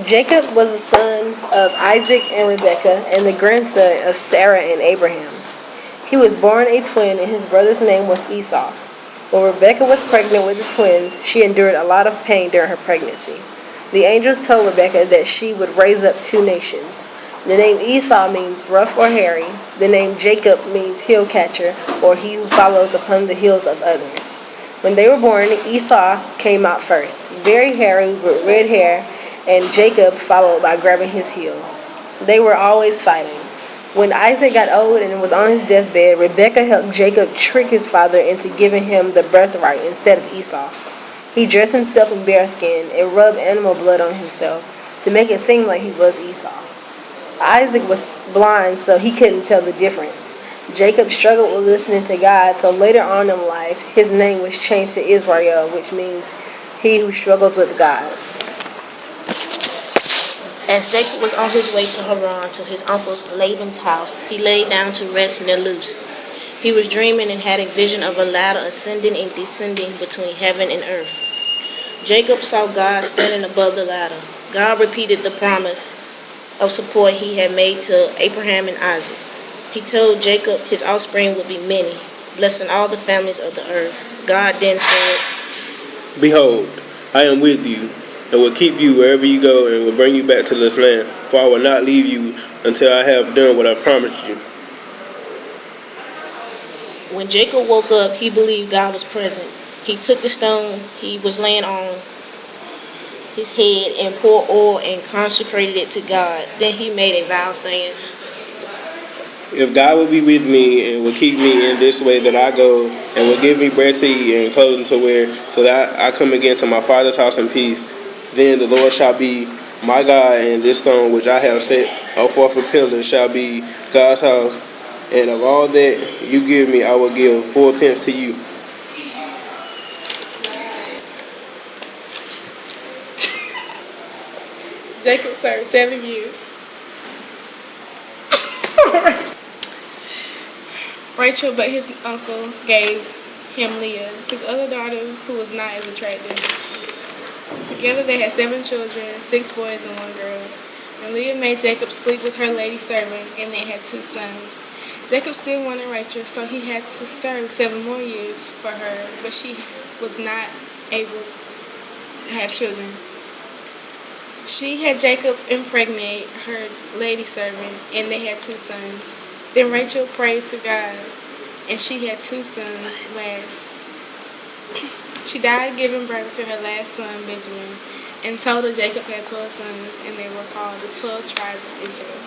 Jacob was the son of Isaac and Rebekah and the grandson of Sarah and Abraham. He was born a twin and his brother's name was Esau. When Rebekah was pregnant with the twins, she endured a lot of pain during her pregnancy. The angels told Rebekah that she would raise up two nations. The name Esau means rough or hairy. The name Jacob means heel catcher, or he who follows upon the heels of others. When they were born, Esau came out first, very hairy with red hair, and Jacob followed by grabbing his heel. They were always fighting. When Isaac got old and was on his deathbed, Rebekah helped Jacob trick his father into giving him the birthright instead of Esau. He dressed himself in bearskin and rubbed animal blood on himself to make it seem like he was Esau. Isaac was blind, so he couldn't tell the difference. Jacob struggled with listening to God, so later on in life, his name was changed to Israel, which means he who struggles with God. As Jacob was on his way to Haran to his uncle Laban's house, he lay down to rest near Luz. He was dreaming and had a vision of a ladder ascending and descending between heaven and earth. Jacob saw God standing above the ladder. God repeated the promise of support he had made to Abraham and Isaac. He told Jacob his offspring would be many, blessing all the families of the earth. God then said, "Behold, I am with you, and will keep you wherever you go, and will bring you back to this land, for I will not leave you until I have done what I promised you." When Jacob woke up, he believed God was present. He took the stone he was laying on his head and poured oil and consecrated it to God. Then he made a vow saying, "If God will be with me and will keep me in this way that I go, and will give me bread to eat and clothing to wear, so that I come again to my father's house in peace, then the Lord shall be my God, and this stone which I have set forth a pillar shall be God's house. And of all that you give me, I will give 4/10 to you." Jacob served 7 years. Rachel, but his uncle gave him Leah, his other daughter, who was not as attractive. Together they had 7 children, 6 boys and 1 girl. And Leah made Jacob sleep with her lady servant, and they had 2 sons. Jacob still wanted Rachel, so he had to serve 7 more years for her, but she was not able to have children. She had Jacob impregnate her lady servant, and they had 2 sons. Then Rachel prayed to God, and she had 2 sons last. She died giving birth to her last son, Benjamin. In total, Jacob had 12 sons, and they were called the 12 tribes of Israel.